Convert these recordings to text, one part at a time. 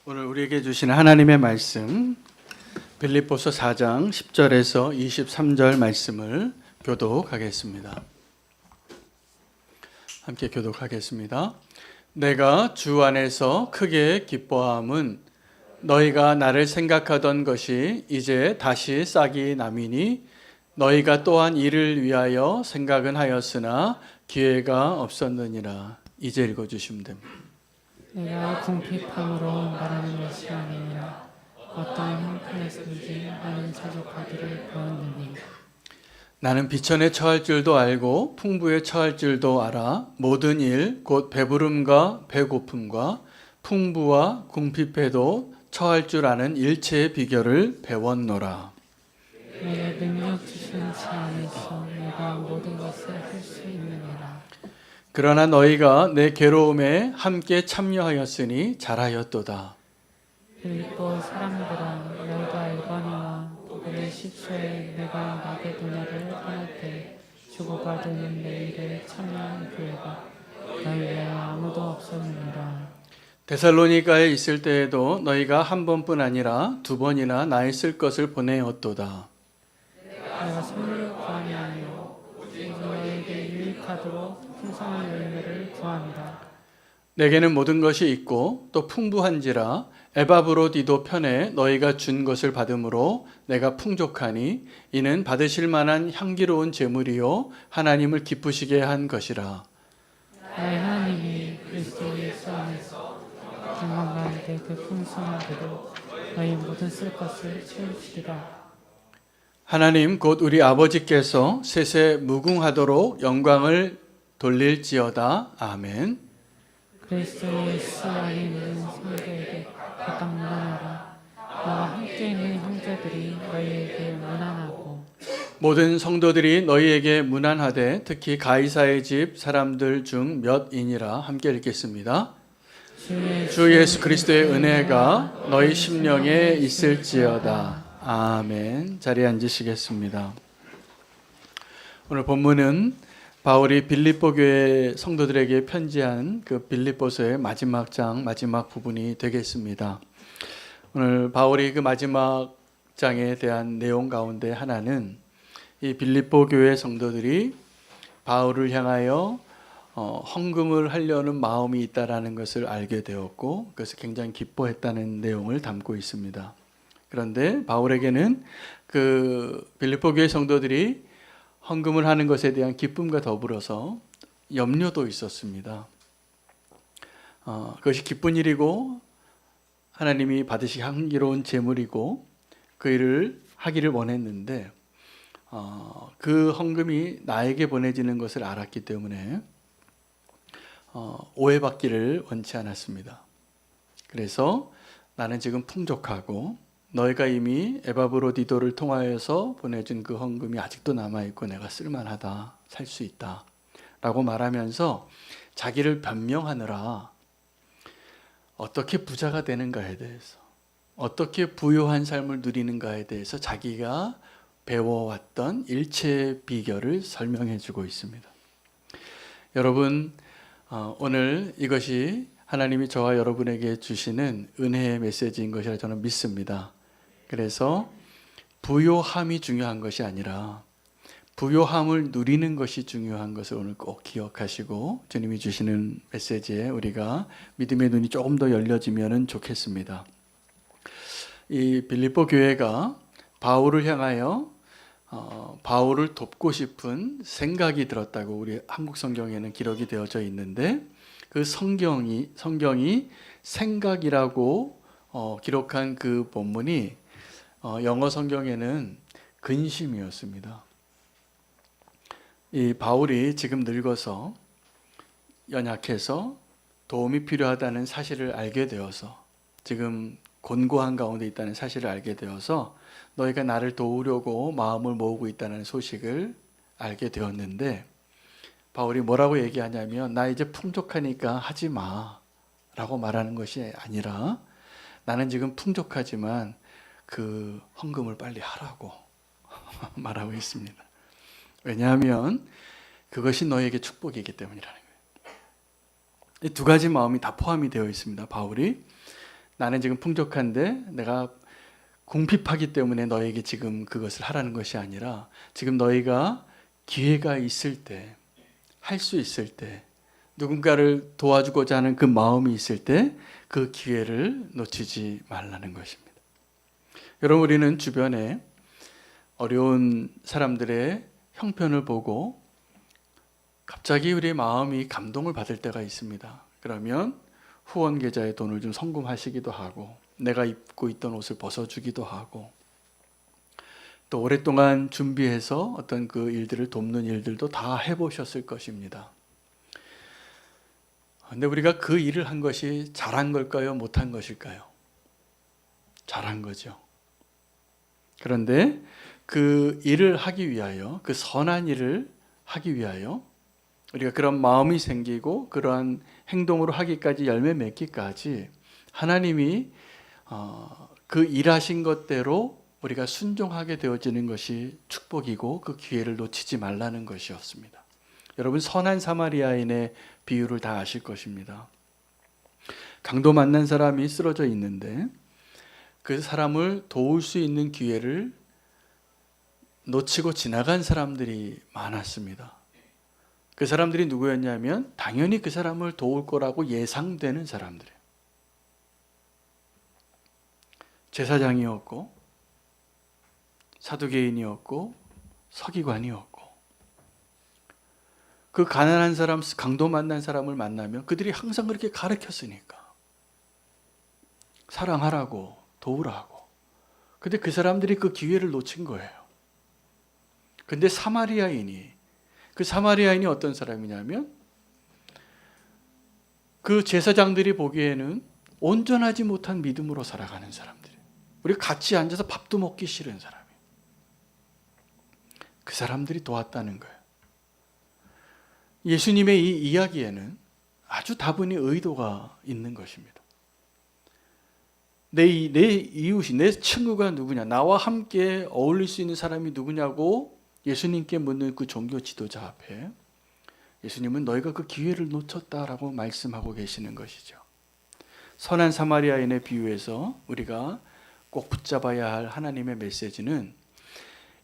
오늘 우리에게 주시는 하나님의 말씀 빌립보서 4장 10절에서 23절 말씀을 교독하겠습니다. 함께 교독하겠습니다. 내가 주 안에서 크게 기뻐함은 너희가 나를 생각하던 것이 이제 다시 싹이 남이니 너희가 또한 이를 위하여 생각은 하였으나 기회가 없었느니라. 이제 읽어주시면 됩니다. 내가 궁핍함으로 말하는 것이 아니니라. 어떠한 형편에서든지 나는 자족하기를 배웠느니. 나는 비천에 처할 줄도 알고 풍부에 처할 줄도 알아. 모든 일 곧 배부름과 배고픔과 풍부와 궁핍에도 처할 줄 아는 일체의 비결을 배웠노라. 내게 능력 주시는 자 안에서 내가 모든 것을 할 수 있느니라. 그러나 너희가 내 괴로움에 함께 참여하였으니 잘하였도다. 빌립보 사람들아, 너희가 알바니와 복음의 시초에 내가 마게도냐를 떠날 때 주고받은 내 일에 참여한 교회가 너희 외에 아무도 없었느니라. 데살로니가에 있을 때에도 너희가 한 번뿐 아니라 두 번이나 나의 쓸 것을 보내었도다. 내가 선물을 구함이 아니요 오직 너에게 유익하도록 풍성한 열매를 구합니다. 내게는 모든 것이 있고 또 풍부한지라 에바브로디도 편에 너희가 준 것을 받음으로 내가 풍족하니 이는 받으실 만한 향기로운 제물이요 하나님을 기쁘시게 한 것이라. 나의 하나님이 그리스도 예수 안에서 경험 가운데 그 풍성한 대로 너희 모든 쓸 것을 채우시리라. 하나님 곧 우리 아버지께서 세세 무궁하도록 영광을 돌릴지어다. 아멘. 그리스도 예수 안에 있는 성도에게 각각 문안하라. 나와 함께 있는 형제들이 너희에게 문안하고 모든 성도들이 너희에게 문안하되 특히 가이사의 집 사람들 중 몇이니라. 함께 읽겠습니다. 주 예수 그리스도의 은혜가 너희 심령에 있을지어다. 아멘. 자리에 앉으시겠습니다. 오늘 본문은 바울이 빌립보 교회 성도들에게 편지한 그 빌립보서의 마지막 장, 마지막 부분이 되겠습니다. 오늘 바울이 그 마지막 장에 대한 내용 가운데 하나는 이 빌립보 교회 성도들이 바울을 향하여 헌금을 하려는 마음이 있다라는 것을 알게 되었고 그래서 굉장히 기뻐했다는 내용을 담고 있습니다. 그런데 바울에게는 그 빌립보 교회 성도들이 헌금을 하는 것에 대한 기쁨과 더불어서 염려도 있었습니다. 그것이 기쁜 일이고 하나님이 받으시 향기로운 제물이고 그 일을 하기를 원했는데 그 헌금이 나에게 보내지는 것을 알았기 때문에 오해받기를 원치 않았습니다. 그래서 나는 지금 풍족하고 너희가 이미 에바브로디도를 통하여서 보내준 그 헌금이 아직도 남아있고 내가 쓸만하다, 살 수 있다 라고 말하면서 자기를 변명하느라 어떻게 부자가 되는가에 대해서 어떻게 부유한 삶을 누리는가에 대해서 자기가 배워왔던 일체의 비결을 설명해 주고 있습니다. 여러분, 오늘 이것이 하나님이 저와 여러분에게 주시는 은혜의 메시지인 것이라 저는 믿습니다. 그래서 부요함이 중요한 것이 아니라 부요함을 누리는 것이 중요한 것을 오늘 꼭 기억하시고 주님이 주시는 메시지에 우리가 믿음의 눈이 조금 더 열려지면 좋겠습니다. 이 빌립보 교회가 바울을 향하여 바울을 돕고 싶은 생각이 들었다고 우리 한국 성경에는 기록이 되어져 있는데 그 성경이 생각이라고 기록한 그 본문이 영어 성경에는 근심이었습니다. 이 바울이 지금 늙어서 연약해서 도움이 필요하다는 사실을 알게 되어서 지금 곤고한 가운데 있다는 사실을 알게 되어서 너희가 나를 도우려고 마음을 모으고 있다는 소식을 알게 되었는데 바울이 뭐라고 얘기하냐면 나 이제 풍족하니까 하지 마 라고 말하는 것이 아니라 나는 지금 풍족하지만 그 헌금을 빨리 하라고 말하고 있습니다. 왜냐하면 그것이 너에게 축복이기 때문이라는 거예요. 이 두 가지 마음이 다 포함이 되어 있습니다. 바울이 나는 지금 풍족한데 내가 궁핍하기 때문에 너에게 지금 그것을 하라는 것이 아니라 지금 너희가 기회가 있을 때, 할 수 있을 때, 누군가를 도와주고자 하는 그 마음이 있을 때 그 기회를 놓치지 말라는 것입니다. 여러분, 우리는 주변에 어려운 사람들의 형편을 보고 갑자기 우리의 마음이 감동을 받을 때가 있습니다. 그러면 후원 계좌에 돈을 좀 송금하시기도 하고, 내가 입고 있던 옷을 벗어주기도 하고, 또 오랫동안 준비해서 어떤 그 일들을 돕는 일들도 다 해보셨을 것입니다. 근데 우리가 그 일을 한 것이 잘한 걸까요? 못한 것일까요? 잘한 거죠. 그런데 그 일을 하기 위하여, 그 선한 일을 하기 위하여 우리가 그런 마음이 생기고 그러한 행동으로 하기까지, 열매 맺기까지 하나님이 그 일하신 것대로 우리가 순종하게 되어지는 것이 축복이고, 그 기회를 놓치지 말라는 것이었습니다. 여러분, 선한 사마리아인의 비유를 다 아실 것입니다. 강도 만난 사람이 쓰러져 있는데 그 사람을 도울 수 있는 기회를 놓치고 지나간 사람들이 많았습니다. 그 사람들이 누구였냐면 당연히 그 사람을 도울 거라고 예상되는 사람들이에요. 제사장이었고, 사두개인이었고, 서기관이었고, 그 가난한 사람, 강도 만난 사람을 만나면 그들이 항상 그렇게 가르쳤으니까 사랑하라고, 도우라고. 근데 그 사람들이 그 기회를 놓친 거예요. 근데 그 사마리아인이 어떤 사람이냐면 그 제사장들이 보기에는 온전하지 못한 믿음으로 살아가는 사람들이에요. 우리가 같이 앉아서 밥도 먹기 싫은 사람이에요. 그 사람들이 도왔다는 거예요. 예수님의 이 이야기에는 아주 다분히 의도가 있는 것입니다. 내 이웃이, 내 친구가 누구냐, 나와 함께 어울릴 수 있는 사람이 누구냐고 예수님께 묻는 그 종교 지도자 앞에 예수님은 너희가 그 기회를 놓쳤다라고 말씀하고 계시는 것이죠. 선한 사마리아인의 비유에서 우리가 꼭 붙잡아야 할 하나님의 메시지는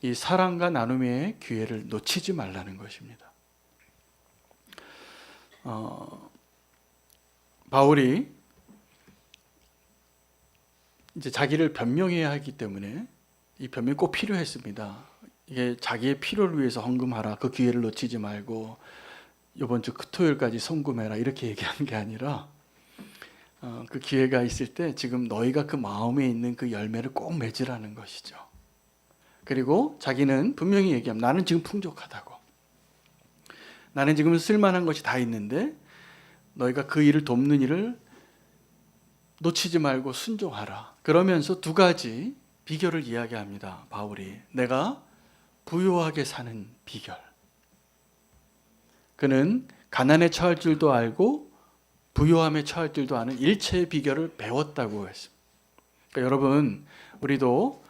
이 사랑과 나눔의 기회를 놓치지 말라는 것입니다. 바울이 이제 자기를 변명해야 하기 때문에 이 변명이 꼭 필요했습니다. 이게 자기의 필요를 위해서 헌금하라, 그 기회를 놓치지 말고 이번 주 토요일까지 송금해라, 이렇게 얘기하는 게 아니라 그 기회가 있을 때 지금 너희가 그 마음에 있는 그 열매를 꼭 맺으라는 것이죠. 그리고 자기는 분명히 얘기합니다. 나는 지금 풍족하다고. 나는 지금 쓸만한 것이 다 있는데 너희가 그 일을 돕는 일을 놓치지 말고 순종하라. 그러면서 두 가지 비결을 이야기합니다. 바울이. 내가 부유하게 사는 비결. 그는 가난에 처할 줄도 알고 부유함에 처할 줄도 아는 일체의 비결을 배웠다고 했습니다. 그러니까 여러분, 우리도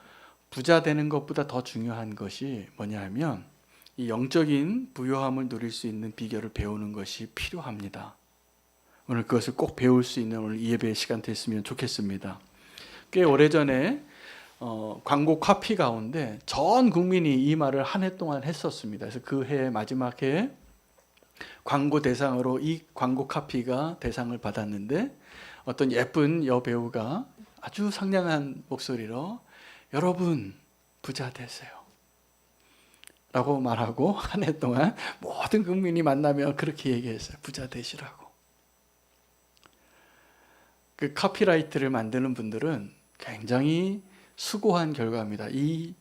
부자 되는 것보다 더 중요한 것이 뭐냐 하면 이 영적인 부유함을 누릴 수 있는 비결을 배우는 것이 필요합니다. 오늘 그것을 꼭 배울 수 있는 오늘 예배 시간 됐으면 좋겠습니다. 꽤 오래전에 광고 카피 가운데 전 국민이 이 말을 한 해 동안 했었습니다. 그래서 그 해 마지막 해에 광고 대상으로 이 광고 카피가 대상을 받았는데 어떤 예쁜 여배우가 아주 상냥한 목소리로 여러분 부자 되세요 라고 말하고 한 해 동안 모든 국민이 만나면 그렇게 얘기했어요. 부자 되시라고. 그 카피라이트를 만드는 분들은 굉장히 수고한 결과입니다. 이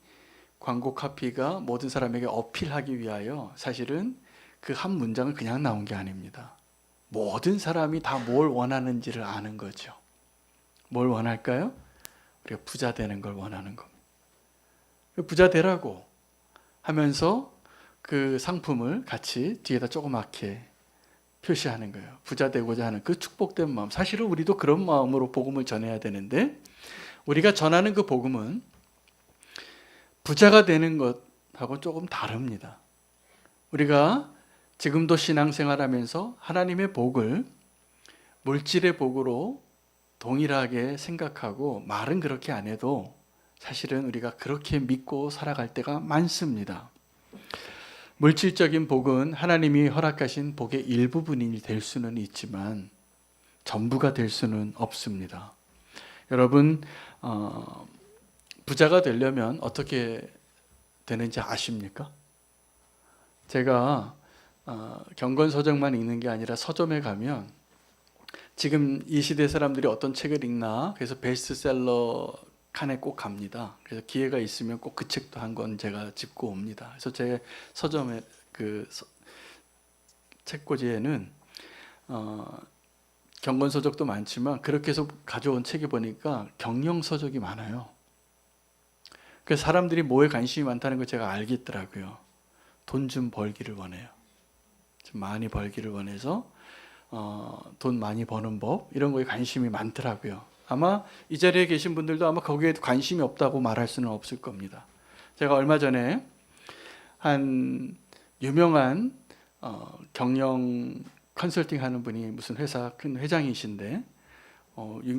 광고 카피가 모든 사람에게 어필하기 위하여 사실은 그 한 문장은 그냥 나온 게 아닙니다. 모든 사람이 다 뭘 원하는지를 아는 거죠. 뭘 원할까요? 우리가 부자 되는 걸 원하는 겁니다. 부자 되라고 하면서 그 상품을 같이 뒤에다 조그맣게 표시하는 거예요. 부자 되고자 하는 그 축복된 마음. 사실은 우리도 그런 마음으로 복음을 전해야 되는데 우리가 전하는 그 복음은 부자가 되는 것하고 조금 다릅니다. 우리가 지금도 신앙생활하면서 하나님의 복을 물질의 복으로 동일하게 생각하고 말은 그렇게 안 해도 사실은 우리가 그렇게 믿고 살아갈 때가 많습니다. 물질적인 복은 하나님이 허락하신 복의 일부분이 될 수는 있지만 전부가 될 수는 없습니다. 여러분 부자가 되려면 어떻게 되는지 아십니까? 제가 경건서적만 읽는 게 아니라 서점에 가면 지금 이 시대 사람들이 어떤 책을 읽나 그래서 베스트셀러 칸에 꼭 갑니다. 그래서 기회가 있으면 꼭 그 책도 한 권 제가 짚고 옵니다. 그래서 제 서점에 그 책꽂이에는 경건서적도 많지만 그렇게 해서 가져온 책이 보니까 경영서적이 많아요. 그래서 사람들이 뭐에 관심이 많다는 걸 제가 알겠더라고요. 돈 좀 벌기를 원해요. 좀 많이 벌기를 원해서 돈 많이 버는 법 이런 거에 관심이 많더라고요. 아마 이 자리에 계신 분들도 아마 거기에 관심이 없다고 말할 수는 없을 겁니다. 제가 얼마 전에 한 유명한 경영 컨설팅 하는 분이 무슨 회사 큰 회장이신데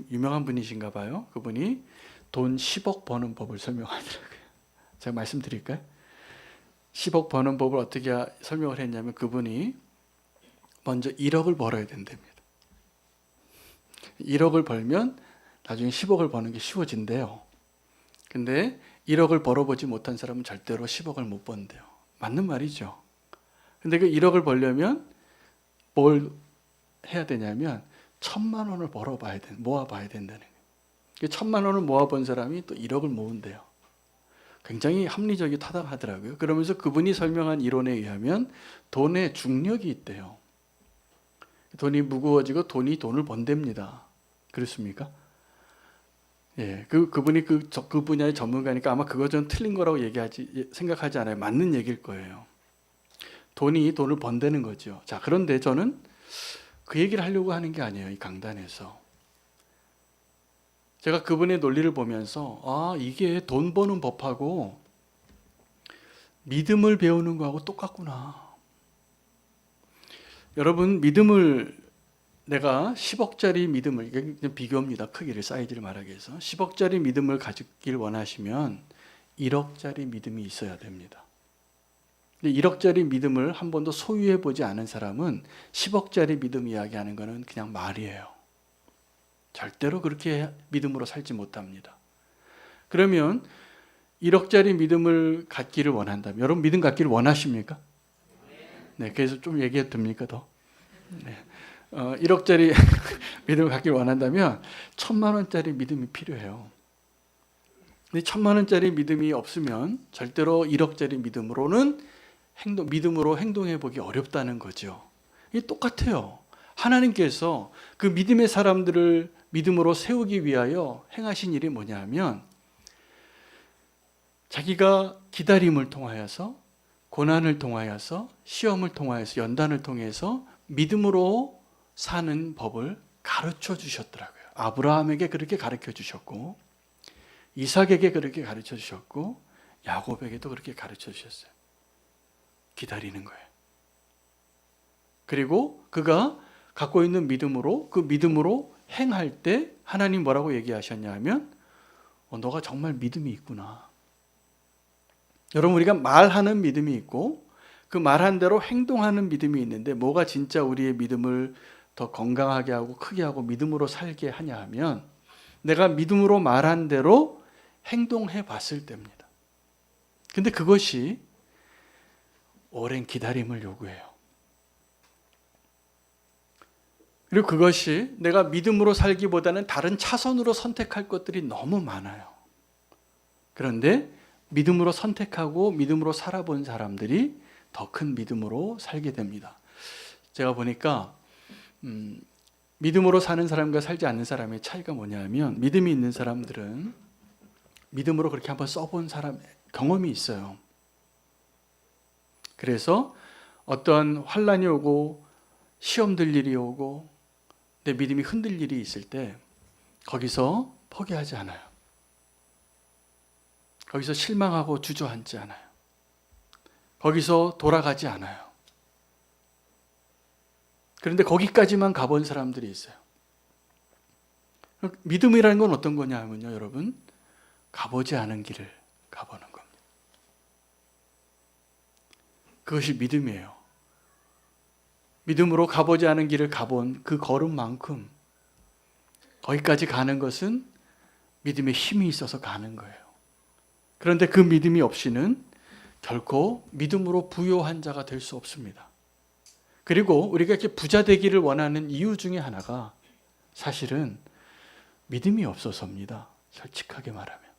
유명한 분이신가 봐요. 그분이 돈 10억 버는 법을 설명하더라고요. 제가 말씀드릴까요? 10억 버는 법을 어떻게 설명을 했냐면 그분이 먼저 1억을 벌어야 된답니다. 1억을 벌면 나중에 10억을 버는 게 쉬워진대요. 근데 1억을 벌어보지 못한 사람은 절대로 10억을 못 번대요. 맞는 말이죠. 근데 그 1억을 벌려면 뭘 해야 되냐면 1,000만 원을 모아봐야 된다는 거예요. 1,000만 원을 모아본 사람이 또 1억을 모은대요. 굉장히 합리적이 타당하더라고요. 그러면서 그분이 설명한 이론에 의하면 돈의 중력이 있대요. 돈이 무거워지고 돈이 돈을 번답니다. 그렇습니까? 예, 그분이 그 분야의 전문가니까 아마 그거 좀 틀린 거라고 생각하지 않아요. 맞는 얘기일 거예요. 돈이 돈을 번다는 거죠. 자, 그런데 저는 그 얘기를 하려고 하는 게 아니에요. 이 강단에서. 제가 그분의 논리를 보면서 이게 돈 버는 법하고 믿음을 배우는 거하고 똑같구나. 여러분 믿음을 내가 10억짜리 믿음을 이게 그냥 비교입니다. 크기를 사이즈를 말하기 위해서 10억짜리 믿음을 가지길 원하시면 1억짜리 믿음이 있어야 됩니다. 근데 1억짜리 믿음을 한 번도 소유해 보지 않은 사람은 10억짜리 믿음 이야기하는 거는 그냥 말이에요. 절대로 그렇게 믿음으로 살지 못합니다. 그러면 1억짜리 믿음을 갖기를 원한다면 여러분 믿음 갖기를 원하십니까? 네, 그래서 좀 얘기해 듭니까 더? 네. 1억짜리 믿음을 갖기를 원한다면 1,000만 원짜리 믿음이 필요해요. 근데 1,000만 원짜리 믿음이 없으면 절대로 1억짜리 믿음으로 행동해 보기 어렵다는 거죠. 이게 똑같아요. 하나님께서 그 믿음의 사람들을 믿음으로 세우기 위하여 행하신 일이 뭐냐 하면 자기가 기다림을 통하여서 고난을 통하여서 시험을 통하여서 연단을 통해서 믿음으로 사는 법을 가르쳐 주셨더라고요. 아브라함에게 그렇게 가르쳐 주셨고 이삭에게 그렇게 가르쳐 주셨고 야곱에게도 그렇게 가르쳐 주셨어요. 기다리는 거예요. 그리고 그가 갖고 있는 믿음으로 그 믿음으로 행할 때 하나님 뭐라고 얘기하셨냐 하면 너가 정말 믿음이 있구나. 여러분 우리가 말하는 믿음이 있고 그 말한 대로 행동하는 믿음이 있는데 뭐가 진짜 우리의 믿음을 더 건강하게 하고 크게 하고 믿음으로 살게 하냐 하면 내가 믿음으로 말한 대로 행동해 봤을 때입니다. 근데 그것이 오랜 기다림을 요구해요. 그리고 그것이 내가 믿음으로 살기보다는 다른 차선으로 선택할 것들이 너무 많아요. 그런데 믿음으로 선택하고 믿음으로 살아본 사람들이 더 큰 믿음으로 살게 됩니다. 제가 보니까 믿음으로 사는 사람과 살지 않는 사람의 차이가 뭐냐면 믿음이 있는 사람들은 믿음으로 그렇게 한번 써본 사람 경험이 있어요. 그래서 어떤 환난이 오고 시험 들 일이 오고 내 믿음이 흔들 일이 있을 때 거기서 포기하지 않아요. 거기서 실망하고 주저앉지 않아요. 거기서 돌아가지 않아요. 그런데 거기까지만 가본 사람들이 있어요. 믿음이라는 건 어떤 거냐면요, 여러분, 가보지 않은 길을 가보는 겁니다. 그것이 믿음이에요. 믿음으로 가보지 않은 길을 가본 그 걸음만큼 거기까지 가는 것은 믿음의 힘이 있어서 가는 거예요. 그런데 그 믿음이 없이는 결코 믿음으로 부요한 자가 될 수 없습니다. 그리고 우리가 이렇게 부자 되기를 원하는 이유 중에 하나가 사실은 믿음이 없어서입니다. 솔직하게 말하면.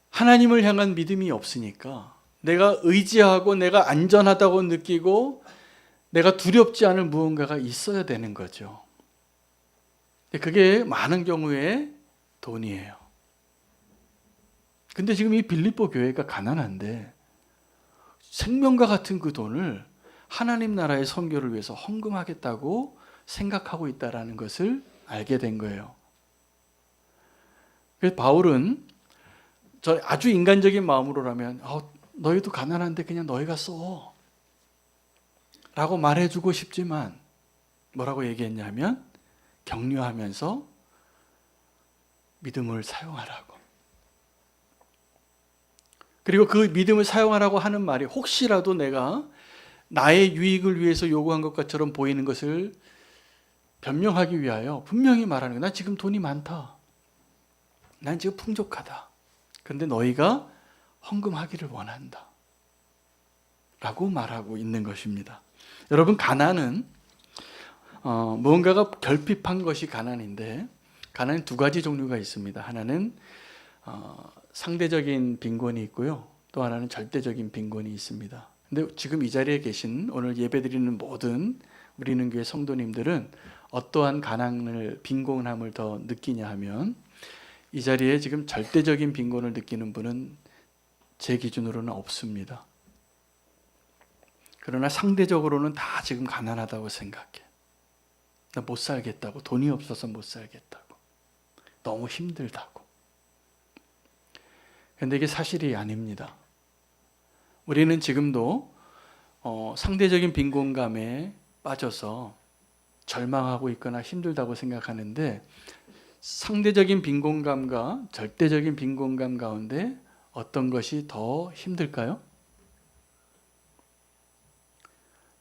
하나님을 향한 믿음이 없으니까 내가 의지하고 내가 안전하다고 느끼고 내가 두렵지 않을 무언가가 있어야 되는 거죠. 그게 많은 경우에 돈이에요. 근데 지금 이 빌립보 교회가 가난한데 생명과 같은 그 돈을 하나님 나라의 선교를 위해서 헌금하겠다고 생각하고 있다는 것을 알게 된 거예요. 그래서 바울은 저 아주 인간적인 마음으로라면 너희도 가난한데 그냥 너희가 써 라고 말해주고 싶지만 뭐라고 얘기했냐면 격려하면서 믿음을 사용하라고. 그리고 그 믿음을 사용하라고 하는 말이 혹시라도 내가 나의 유익을 위해서 요구한 것처럼 보이는 것을 변명하기 위하여 분명히 말하는 거야. 나 지금 돈이 많다. 난 지금 풍족하다. 그런데 너희가 헌금하기를 원한다. 라고 말하고 있는 것입니다. 여러분, 가난은 무언가가 결핍한 것이 가난인데 가난은 두 가지 종류가 있습니다. 하나는 상대적인 빈곤이 있고요. 또 하나는 절대적인 빈곤이 있습니다. 근데 지금 이 자리에 계신 오늘 예배드리는 모든 우리는 교회 성도님들은 어떠한 가난을, 빈곤함을 더 느끼냐 하면 이 자리에 지금 절대적인 빈곤을 느끼는 분은 제 기준으로는 없습니다. 그러나 상대적으로는 다 지금 가난하다고 생각해. 나 못 살겠다고, 돈이 없어서 못 살겠다고, 너무 힘들다고. 그런데 이게 사실이 아닙니다. 우리는 지금도 상대적인 빈곤감에 빠져서 절망하고 있거나 힘들다고 생각하는데 상대적인 빈곤감과 절대적인 빈곤감 가운데 어떤 것이 더 힘들까요?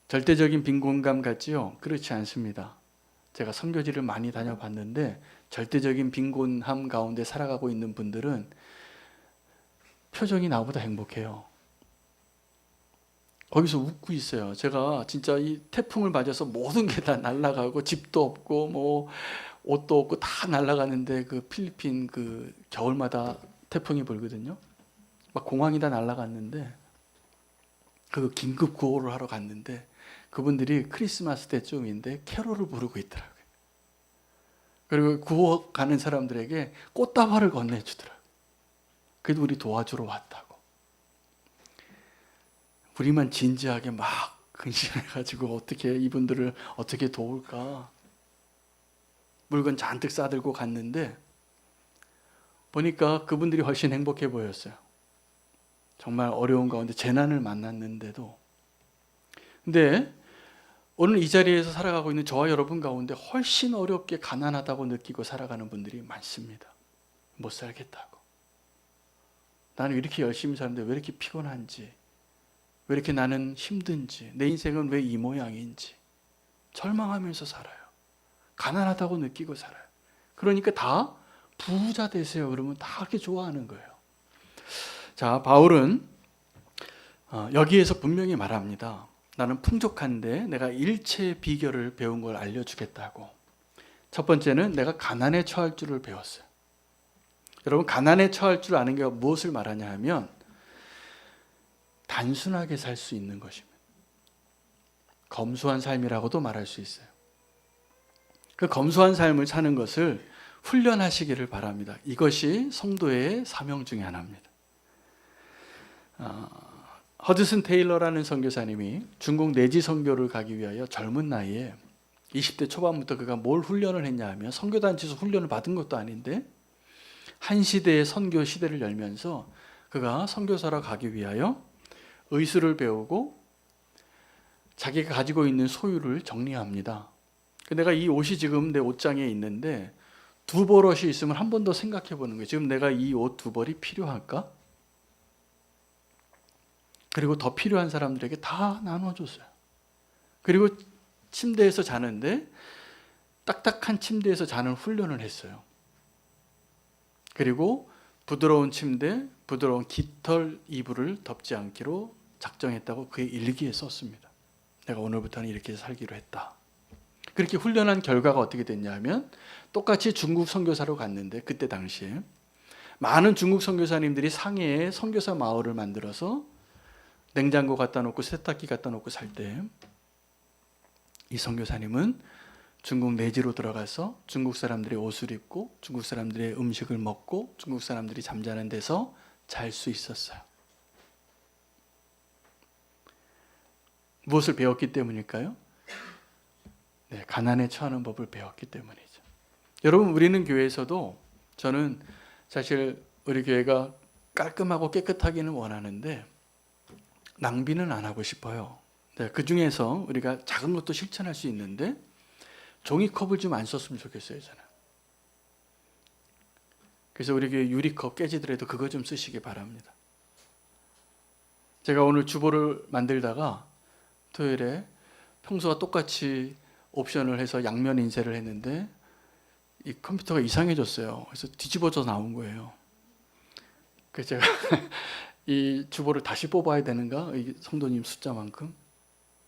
절대적인 빈곤감 같지요? 그렇지 않습니다. 제가 선교지를 많이 다녀봤는데 절대적인 빈곤함 가운데 살아가고 있는 분들은 표정이 나보다 행복해요. 거기서 웃고 있어요. 제가 진짜 이 태풍을 맞아서 모든 게 다 날아가고 집도 없고 뭐 옷도 없고 다 날아가는데 그 필리핀 그 겨울마다 태풍이 불거든요. 막 공항이 다 날아갔는데 그 긴급 구호를 하러 갔는데 그분들이 크리스마스 때쯤인데 캐롤을 부르고 있더라고요. 그리고 구호 가는 사람들에게 꽃다발을 건네주더라고요. 그래도 우리 도와주러 왔다고. 우리만 진지하게 막 근심해가지고 어떻게 이분들을 어떻게 도울까. 물건 잔뜩 싸들고 갔는데 보니까 그분들이 훨씬 행복해 보였어요. 정말 어려운 가운데 재난을 만났는데도. 근데 오늘 이 자리에서 살아가고 있는 저와 여러분 가운데 훨씬 어렵게 가난하다고 느끼고 살아가는 분들이 많습니다. 못 살겠다고. 나는 이렇게 열심히 사는데 왜 이렇게 피곤한지, 왜 이렇게 나는 힘든지, 내 인생은 왜 이 모양인지 절망하면서 살아요. 가난하다고 느끼고 살아요. 그러니까 다 부자 되세요. 그러면 다 그렇게 좋아하는 거예요. 자, 바울은 여기에서 분명히 말합니다. 나는 풍족한데 내가 일체의 비결을 배운 걸 알려주겠다고. 첫 번째는 내가 가난에 처할 줄을 배웠어요. 여러분, 가난에 처할 줄 아는 게 무엇을 말하냐 하면 단순하게 살 수 있는 것입니다. 검소한 삶이라고도 말할 수 있어요. 그 검소한 삶을 사는 것을 훈련하시기를 바랍니다. 이것이 성도의 사명 중에 하나입니다. 허드슨 테일러라는 선교사님이 중국 내지 선교를 가기 위하여 젊은 나이에 20대 초반부터 그가 뭘 훈련을 했냐 하면 선교단체에서 훈련을 받은 것도 아닌데 한 시대의 선교 시대를 열면서 그가 선교사로 가기 위하여 의술을 배우고 자기가 가지고 있는 소유를 정리합니다. 내가 이 옷이 지금 내 옷장에 있는데 두 벌옷이 있으면 한 번 더 생각해 보는 거예요. 지금 내가 이 옷 두 벌이 필요할까? 그리고 더 필요한 사람들에게 다 나눠줬어요. 그리고 침대에서 자는데 딱딱한 침대에서 자는 훈련을 했어요. 그리고 부드러운 침대, 부드러운 깃털 이불을 덮지 않기로 작정했다고 그의 일기에 썼습니다. 내가 오늘부터는 이렇게 살기로 했다. 그렇게 훈련한 결과가 어떻게 됐냐면 똑같이 중국 선교사로 갔는데 그때 당시에 많은 중국 선교사님들이 상해에 선교사 마을을 만들어서 냉장고 갖다 놓고 세탁기 갖다 놓고 살 때 이 선교사님은 중국 내지로 들어가서 중국 사람들의 옷을 입고 중국 사람들의 음식을 먹고 중국 사람들이 잠자는 데서 잘 수 있었어요. 무엇을 배웠기 때문일까요? 네, 가난에 처하는 법을 배웠기 때문이죠. 여러분, 우리는 교회에서도 저는 사실 우리 교회가 깔끔하고 깨끗하기는 원하는데 낭비는 안 하고 싶어요. 네, 그 중에서 우리가 작은 것도 실천할 수 있는데 종이컵을 좀 안 썼으면 좋겠어요, 저는. 그래서 우리 교회 유리컵 깨지더라도 그거 좀 쓰시기 바랍니다. 제가 오늘 주보를 만들다가 토요일에 평소와 똑같이 옵션을 해서 양면 인쇄를 했는데 이 컴퓨터가 이상해졌어요. 그래서 뒤집어져 나온 거예요. 그래서 제가 이 주보를 다시 뽑아야 되는가? 이 성도님 숫자만큼.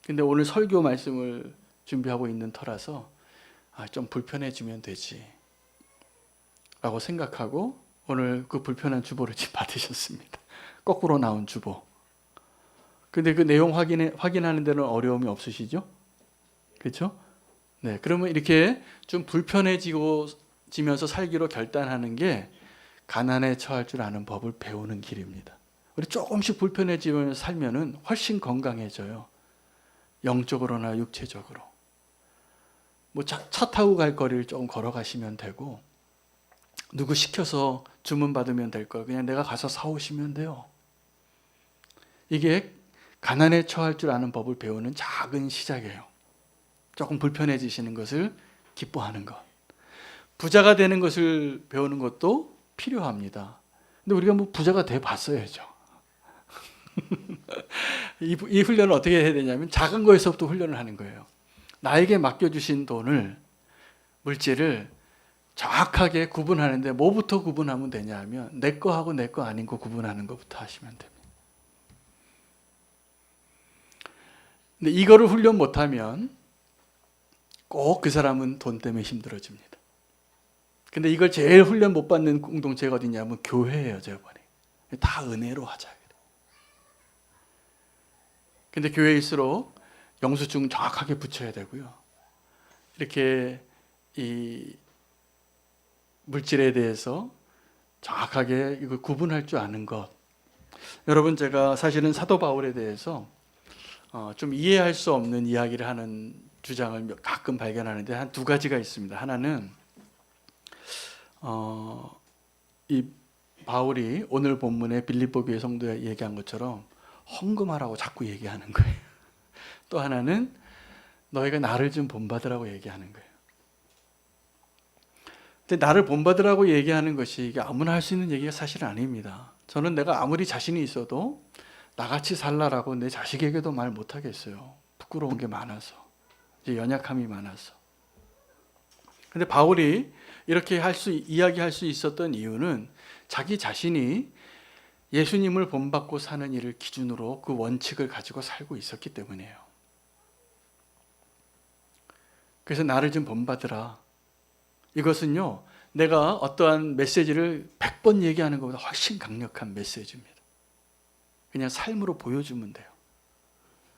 근데 오늘 설교 말씀을 준비하고 있는 터라서 좀 불편해지면 되지 라고 생각하고 오늘 그 불편한 주보를 지금 받으셨습니다. 거꾸로 나온 주보. 근데 그 내용 확인하는 데는 어려움이 없으시죠? 그렇죠? 네, 그러면 이렇게 좀 불편해지면서 살기로 결단하는 게 가난에 처할 줄 아는 법을 배우는 길입니다. 우리 조금씩 불편해지면서 살면은 훨씬 건강해져요. 영적으로나 육체적으로. 뭐 차 타고 갈 거리를 조금 걸어가시면 되고 누구 시켜서 주문 받으면 될 걸 그냥 내가 가서 사오시면 돼요. 이게 가난에 처할 줄 아는 법을 배우는 작은 시작이에요. 조금 불편해지시는 것을 기뻐하는 것. 부자가 되는 것을 배우는 것도 필요합니다. 근데 우리가 뭐 부자가 돼 봤어야죠. 이 훈련을 어떻게 해야 되냐면 작은 거에서부터 훈련을 하는 거예요. 나에게 맡겨주신 돈을, 물질을 정확하게 구분하는데 뭐부터 구분하면 되냐 하면 내 거하고 내 거 아닌 거 구분하는 것부터 하시면 됩니다. 근데 이거를 훈련 못하면 꼭 그 사람은 돈 때문에 힘들어집니다. 근데 이걸 제일 훈련 못 받는 공동체가 어디냐면 교회예요, 제가 보니. 다 은혜로 하자. 근데 교회일수록 영수증 정확하게 붙여야 되고요. 이렇게 이 물질에 대해서 정확하게 이걸 구분할 줄 아는 것. 여러분, 제가 사실은 사도 바울에 대해서 좀 이해할 수 없는 이야기를 하는 주장을 가끔 발견하는데 한 두 가지가 있습니다. 하나는 이 바울이 오늘 본문에 빌립보 교회 성도에 얘기한 것처럼 헌금하라고 자꾸 얘기하는 거예요. 또 하나는 너희가 나를 좀 본받으라고 얘기하는 거예요. 근데 나를 본받으라고 얘기하는 것이 이게 아무나 할 수 있는 얘기가 사실은 아닙니다. 저는 내가 아무리 자신이 있어도 나같이 살라라고 내 자식에게도 말 못하겠어요. 부끄러운 게 많아서, 이제 연약함이 많아서. 근데 바울이 이렇게 이야기할 수 있었던 이유는 자기 자신이 예수님을 본받고 사는 일을 기준으로 그 원칙을 가지고 살고 있었기 때문이에요. 그래서 나를 좀 본받으라. 이것은요, 내가 어떠한 메시지를 100번 얘기하는 것보다 훨씬 강력한 메시지입니다. 그냥 삶으로 보여주면 돼요.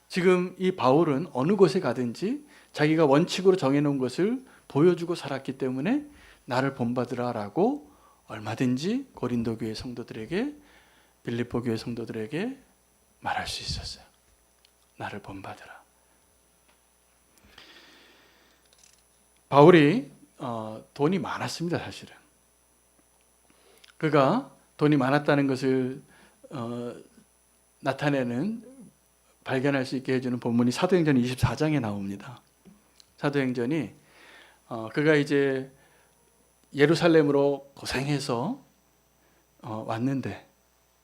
지금 이 바울은 어느 곳에 가든지 자기가 원칙으로 정해놓은 것을 보여주고 살았기 때문에 나를 본받으라라고 얼마든지 고린도 교회 성도들에게, 빌립보 교회 성도들에게 말할 수 있었어요. 나를 본받으라. 바울이 돈이 많았습니다, 사실은. 그가 돈이 많았다는 것을 발견할 수 있게 해주는 본문이 사도행전 24장에 나옵니다. 사도행전이 그가 이제 예루살렘으로 고생해서 왔는데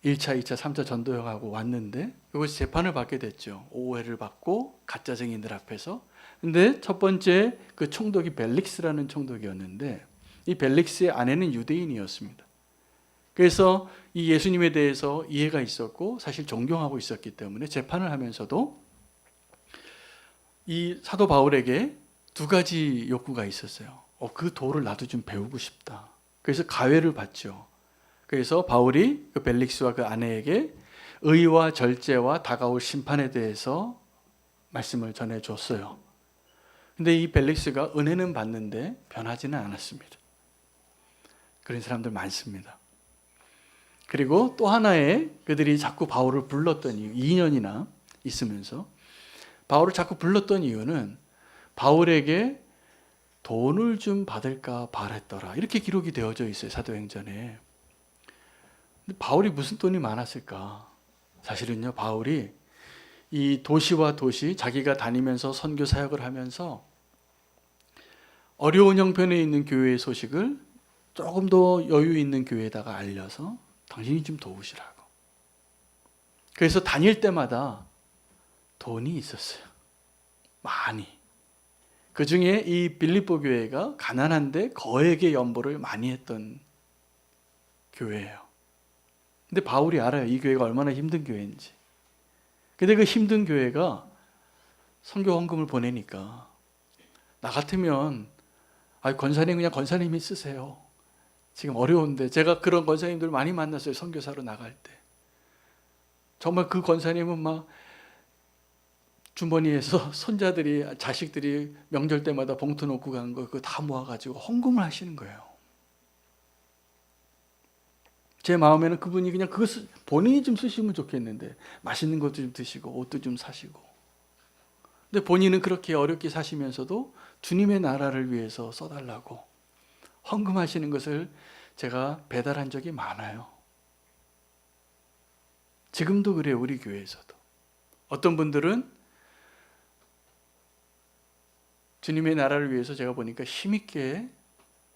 1차, 2차, 3차 전도여행하고 왔는데 이것이 재판을 받게 됐죠. 오해를 받고 가짜 증인들 앞에서. 근데 첫 번째 그 총독이 벨릭스라는 총독이었는데 이 벨릭스의 아내는 유대인이었습니다. 그래서 이 예수님에 대해서 이해가 있었고 사실 존경하고 있었기 때문에 재판을 하면서도 이 사도 바울에게 두 가지 욕구가 있었어요. 그 도를 나도 좀 배우고 싶다. 그래서 가회를 받죠. 그래서 바울이 그 벨릭스와 그 아내에게 의와 절제와 다가올 심판에 대해서 말씀을 전해줬어요. 근데 이 벨릭스가 은혜는 받는데 변하지는 않았습니다. 그런 사람들 많습니다. 그리고 또 하나의 그들이 자꾸 바울을 불렀던 이유, 2년이나 있으면서 바울을 자꾸 불렀던 이유는 바울에게 돈을 좀 받을까 바랬더라. 이렇게 기록이 되어져 있어요. 사도행전에. 근데 바울이 무슨 돈이 많았을까? 사실은요, 바울이 이 도시와 도시 자기가 다니면서 선교 사역을 하면서 어려운 형편에 있는 교회의 소식을 조금 더 여유 있는 교회에다가 알려서 당신이 좀 도우시라고. 그래서 다닐 때마다 돈이 있었어요. 많이. 그 중에 이 빌립보 교회가 가난한데 거액의 연보를 많이 했던 교회예요. 근데 바울이 알아요. 이 교회가 얼마나 힘든 교회인지. 근데 그 힘든 교회가 선교 헌금을 보내니까 나 같으면 권사님 그냥 권사님이 쓰세요. 지금 어려운데 제가 그런 권사님들 많이 만났어요. 선교사로 나갈 때. 정말 그 권사님은 막 주머니에서 손자들이 자식들이 명절 때마다 봉투 놓고 간 거 그거 다 모아가지고 헌금을 하시는 거예요. 제 마음에는 그분이 그냥 그것을 본인이 좀 쓰시면 좋겠는데 맛있는 것도 좀 드시고 옷도 좀 사시고 근데 본인은 그렇게 어렵게 사시면서도 주님의 나라를 위해서 써달라고 헌금하시는 것을 제가 배달한 적이 많아요. 지금도 그래요. 우리 교회에서도. 어떤 분들은 주님의 나라를 위해서 제가 보니까 힘있게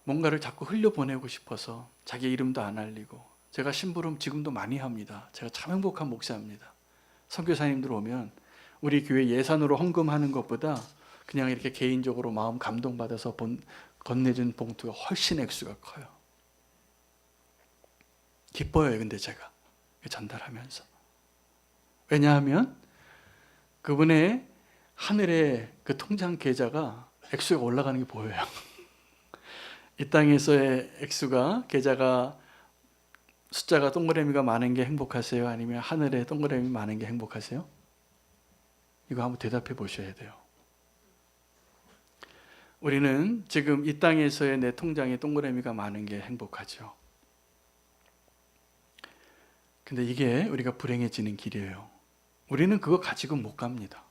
뭔가를 자꾸 흘려보내고 싶어서 자기 이름도 안 알리고 제가 심부름 지금도 많이 합니다. 제가 참 행복한 목사입니다. 선교사님들 오면 우리 교회 예산으로 헌금하는 것보다 그냥 이렇게 개인적으로 마음 감동받아서 건네준 봉투가 훨씬 액수가 커요. 기뻐요. 근데 제가 전달하면서. 왜냐하면 그분의 하늘의 그 통장 계좌가 액수가 올라가는 게 보여요. 이 땅에서의 액수가 계좌가 숫자가 동그라미가 많은 게 행복하세요? 아니면 하늘에 동그라미 많은 게 행복하세요? 이거 한번 대답해 보셔야 돼요. 우리는 지금 이 땅에서의 내 통장에 동그라미가 많은 게 행복하죠. 근데 이게 우리가 불행해지는 길이에요. 우리는 그거 가지고 못 갑니다.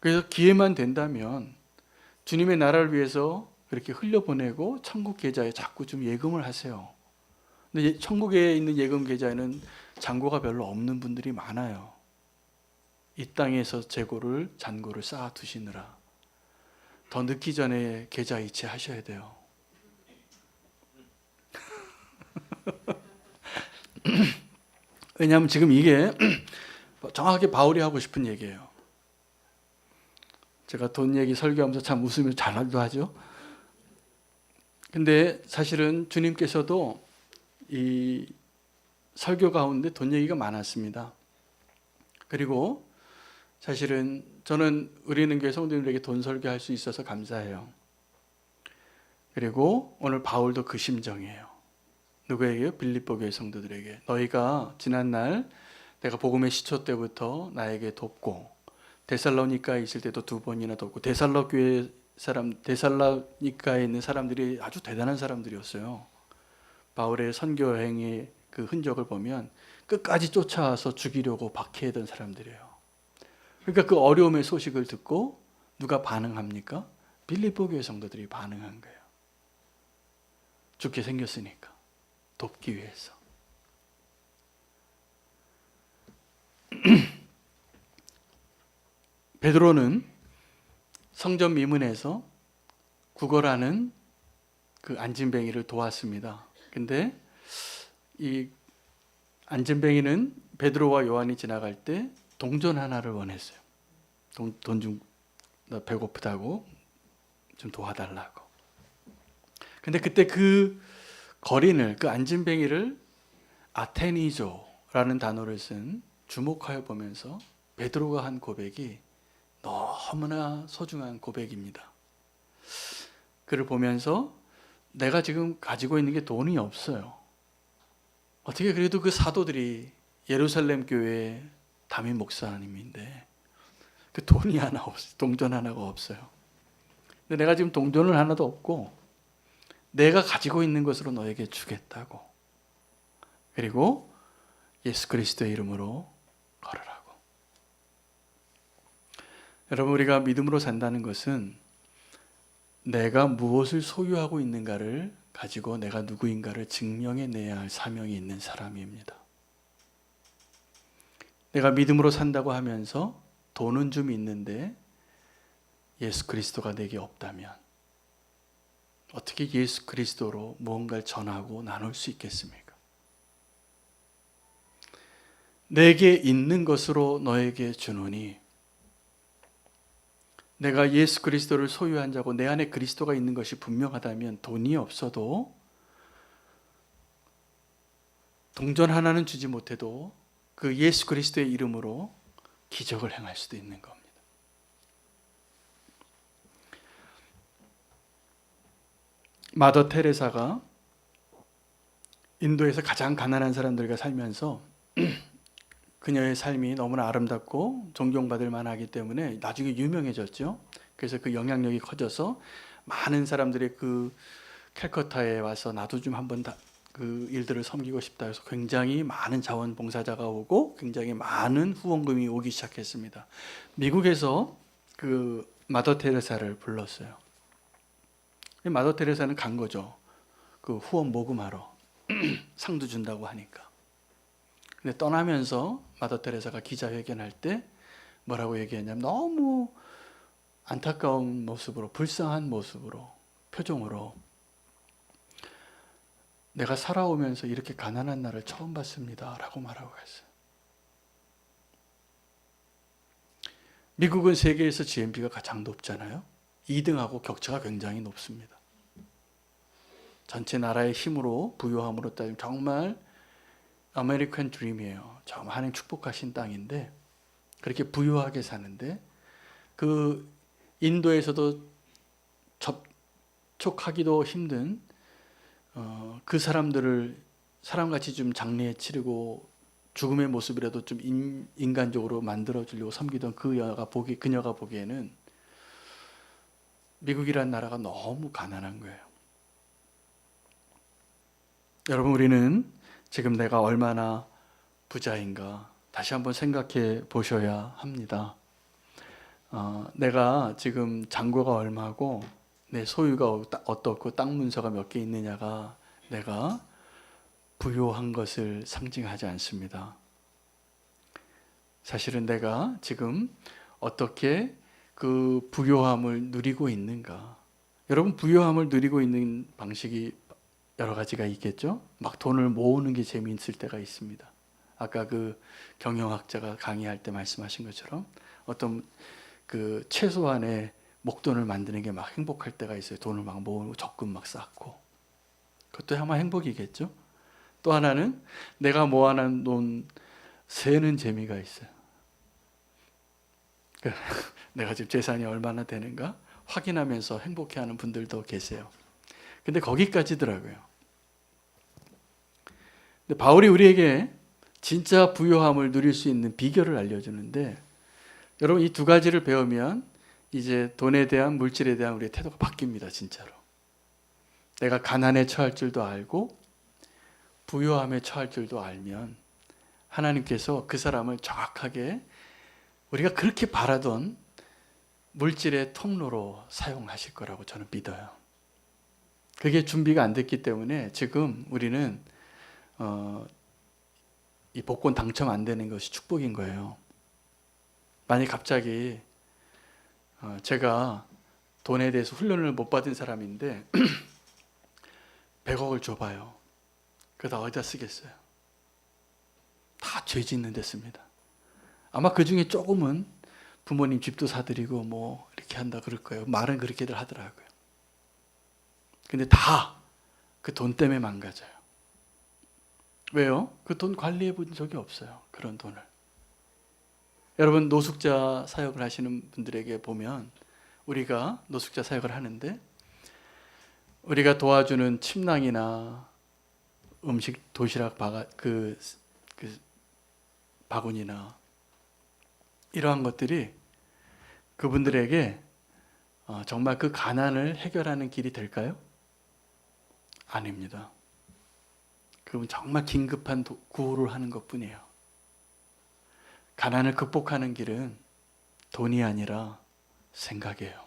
그래서 기회만 된다면 주님의 나라를 위해서 그렇게 흘려보내고 천국 계좌에 자꾸 좀 예금을 하세요. 근데 천국에 있는 예금 계좌에는 잔고가 별로 없는 분들이 많아요. 이 땅에서 잔고를 쌓아 두시느라 더 늦기 전에 계좌 이체하셔야 돼요. 왜냐하면 지금 이게 정확하게 바울이 하고 싶은 얘기예요. 제가 돈 얘기 설교하면서 참 웃으면서 잘도 하죠. 근데 사실은 주님께서도 이 설교 가운데 돈 얘기가 많았습니다. 그리고 사실은 저는 의리있는 교회 성도님들에게 돈 설교할 수 있어서 감사해요. 그리고 오늘 바울도 그 심정이에요. 누구에게요? 빌립보 교회 성도들에게. 너희가 지난날 내가 복음의 시초 때부터 나에게 돕고 데살로니가에 있을 때도 2번이나 돕고 데살로니가에 있는 사람들이 아주 대단한 사람들이었어요. 바울의 선교 여행의 그 흔적을 보면 끝까지 쫓아와서 죽이려고 박해하던 사람들이에요. 그러니까 그 어려움의 소식을 듣고 누가 반응합니까? 빌립보 교회 성도들이 반응한 거예요. 죽게 생겼으니까 돕기 위해서. 베드로는 성전 미문에서 구걸하는 그 안진뱅이를 도왔습니다. 근데 이 안진뱅이는 베드로와 요한이 지나갈 때 동전 하나를 원했어요. 돈 좀 나 배고프다고 좀 도와달라고. 근데 그때 그 거린을, 그 안진뱅이를 아테니조라는 단어를 쓴 주목하여 보면서 베드로가 한 고백이 너무나 소중한 고백입니다. 그를 보면서 내가 지금 가지고 있는 게 돈이 없어요. 어떻게 그래도 그 사도들이 예루살렘 교회 담임 목사님인데 그 돈이 하나 없어요. 동전 하나가 없어요. 근데 내가 지금 동전은 하나도 없고 내가 가지고 있는 것으로 너에게 주겠다고. 그리고 예수 그리스도의 이름으로 걸으라고. 여러분, 우리가 믿음으로 산다는 것은 내가 무엇을 소유하고 있는가를 가지고 내가 누구인가를 증명해내야 할 사명이 있는 사람입니다. 내가 믿음으로 산다고 하면서 돈은 좀 있는데 예수 그리스도가 내게 없다면 어떻게 예수 그리스도로 무언가를 전하고 나눌 수 있겠습니까? 내게 있는 것으로 너에게 주노니, 내가 예수 그리스도를 소유한 자고 내 안에 그리스도가 있는 것이 분명하다면 돈이 없어도 동전 하나는 주지 못해도 그 예수 그리스도의 이름으로 기적을 행할 수도 있는 겁니다. 마더 테레사가 인도에서 가장 가난한 사람들과 살면서 그녀의 삶이 너무나 아름답고 존경받을 만하기 때문에 나중에 유명해졌죠. 그래서 그 영향력이 커져서 많은 사람들이 그 캘커타에 와서 나도 좀 한번 그 일들을 섬기고 싶다 해서 굉장히 많은 자원봉사자가 오고 굉장히 많은 후원금이 오기 시작했습니다. 미국에서 그 마더 테레사를 불렀어요. 마더 테레사는 간 거죠. 그 후원 모금하러 상도 준다고 하니까. 근데 떠나면서 마더 테레사가 기자회견할 때 뭐라고 얘기했냐면 너무 안타까운 모습으로, 불쌍한 모습으로, 표정으로 내가 살아오면서 이렇게 가난한 날을 처음 봤습니다 라고 말하고 갔어요. 미국은 세계에서 GNP가 가장 높잖아요. 2등하고 격차가 굉장히 높습니다. 전체 나라의 힘으로, 부유함으로 따지면 정말 아메리칸 드림이에요. 정말 하나님 축복하신 땅인데 그렇게 부유하게 사는데 그 인도에서도 접촉하기도 힘든 그 사람들을 사람같이 좀 장례에 치르고 죽음의 모습이라도 좀 인간적으로 만들어주려고 섬기던 그녀가 보기에는 미국이라는 나라가 너무 가난한 거예요. 여러분, 우리는 지금 내가 얼마나 부자인가 다시 한번 생각해 보셔야 합니다. 내가 지금 잔고가 얼마고 내 소유가 어떻고 땅 문서가 몇 개 있느냐가 내가 부유한 것을 상징하지 않습니다. 사실은 내가 지금 어떻게 그 부유함을 누리고 있는가. 여러분, 부유함을 누리고 있는 방식이 여러 가지가 있겠죠. 막 돈을 모으는 게 재미있을 때가 있습니다. 아까 그 경영학자가 강의할 때 말씀하신 것처럼 어떤 그 최소한의 목돈을 만드는 게 막 행복할 때가 있어요. 돈을 막 모으고 적금 막 쌓고. 그것도 아마 행복이겠죠. 또 하나는 내가 모아놓은 돈 세는 재미가 있어요. 내가 지금 재산이 얼마나 되는가 확인하면서 행복해하는 분들도 계세요. 근데 거기까지더라고요. 근데 바울이 우리에게 진짜 부유함을 누릴 수 있는 비결을 알려주는데, 여러분 이 두 가지를 배우면 이제 돈에 대한, 물질에 대한 우리의 태도가 바뀝니다. 진짜로. 내가 가난에 처할 줄도 알고 부유함에 처할 줄도 알면 하나님께서 그 사람을 정확하게 우리가 그렇게 바라던 물질의 통로로 사용하실 거라고 저는 믿어요. 그게 준비가 안 됐기 때문에 지금 우리는 이 복권 당첨 안 되는 것이 축복인 거예요. 만약 갑자기 제가 돈에 대해서 훈련을 못 받은 사람인데 100억을 줘봐요. 그러다 어디다 쓰겠어요? 다 죄 짓는 데 씁니다. 아마 그 중에 조금은 부모님 집도 사드리고 뭐 이렇게 한다 그럴 거예요. 말은 그렇게들 하더라고요. 근데 다 그 돈 때문에 망가져요. 왜요? 그 돈 관리해 본 적이 없어요. 그런 돈을. 여러분 노숙자 사역을 하시는 분들에게 보면 우리가 노숙자 사역을 하는데 우리가 도와주는 침낭이나 음식 도시락 바구니나 이러한 것들이 그분들에게 정말 그 가난을 해결하는 길이 될까요? 아닙니다. 그분 정말 긴급한 구호를 하는 것뿐이에요. 가난을 극복하는 길은 돈이 아니라 생각이에요.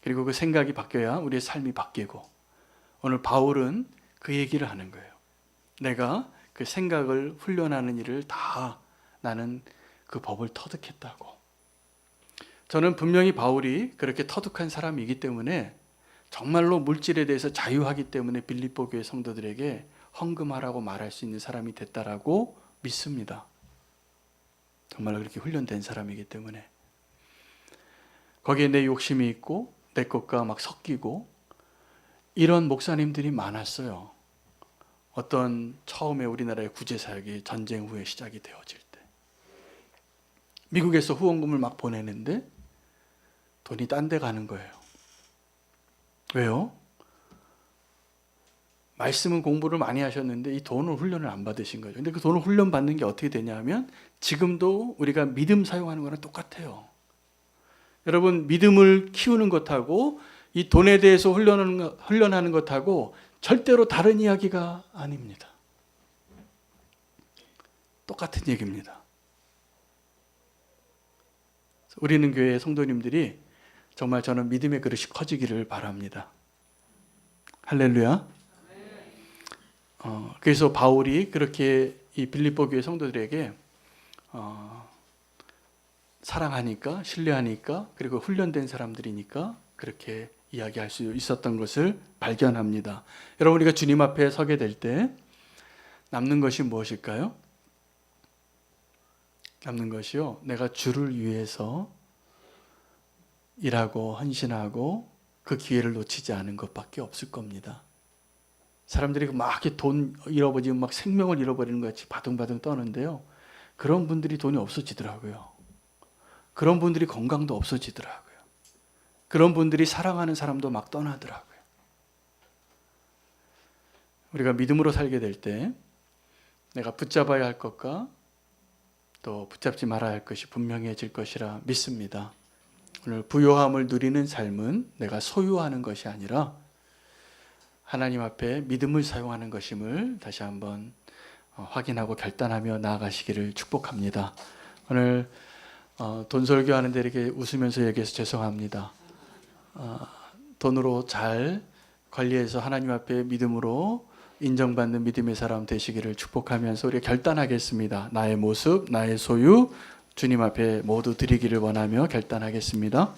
그리고 그 생각이 바뀌어야 우리의 삶이 바뀌고 오늘 바울은 그 얘기를 하는 거예요. 내가 그 생각을 훈련하는 일을 다 나는 그 법을 터득했다고. 저는 분명히 바울이 그렇게 터득한 사람이기 때문에 정말로 물질에 대해서 자유하기 때문에 빌립보 교회 성도들에게 헌금하라고 말할 수 있는 사람이 됐다라고 믿습니다. 정말 그렇게 훈련된 사람이기 때문에. 거기에 내 욕심이 있고 내 것과 막 섞이고 이런 목사님들이 많았어요. 어떤 처음에 우리나라의 구제사역이 전쟁 후에 시작이 되어질 때 미국에서 후원금을 막 보내는데 돈이 딴 데 가는 거예요. 왜요? 말씀은 공부를 많이 하셨는데 이 돈을 훈련을 안 받으신 거죠. 근데 그 돈을 훈련 받는 게 어떻게 되냐면 지금도 우리가 믿음 사용하는 거랑 똑같아요. 여러분 믿음을 키우는 것하고 이 돈에 대해서 훈련하는 것하고 절대로 다른 이야기가 아닙니다. 똑같은 얘기입니다. 우리는 교회 성도님들이 정말 저는 믿음의 그릇이 커지기를 바랍니다. 할렐루야. 그래서 바울이 그렇게 이 빌립보 교회 성도들에게 사랑하니까, 신뢰하니까, 그리고 훈련된 사람들이니까 그렇게 이야기할 수 있었던 것을 발견합니다. 여러분 우리가 주님 앞에 서게 될 때 남는 것이 무엇일까요? 남는 것이요, 내가 주를 위해서 일하고 헌신하고 그 기회를 놓치지 않은 것밖에 없을 겁니다. 사람들이 막 이렇게 돈 잃어버리면 막 생명을 잃어버리는 것 같이 바둥바둥 떠는데요, 그런 분들이 돈이 없어지더라고요. 그런 분들이 건강도 없어지더라고요. 그런 분들이 사랑하는 사람도 막 떠나더라고요. 우리가 믿음으로 살게 될 때 내가 붙잡아야 할 것과 또 붙잡지 말아야 할 것이 분명해질 것이라 믿습니다. 오늘 부요함을 누리는 삶은 내가 소유하는 것이 아니라 하나님 앞에 믿음을 사용하는 것임을 다시 한번 확인하고 결단하며 나아가시기를 축복합니다. 오늘 돈 설교하는데 이렇게 웃으면서 얘기해서 죄송합니다. 돈으로 잘 관리해서 하나님 앞에 믿음으로 인정받는 믿음의 사람 되시기를 축복하면서 우리 결단하겠습니다. 나의 모습, 나의 소유 주님 앞에 모두 드리기를 원하며 결단하겠습니다.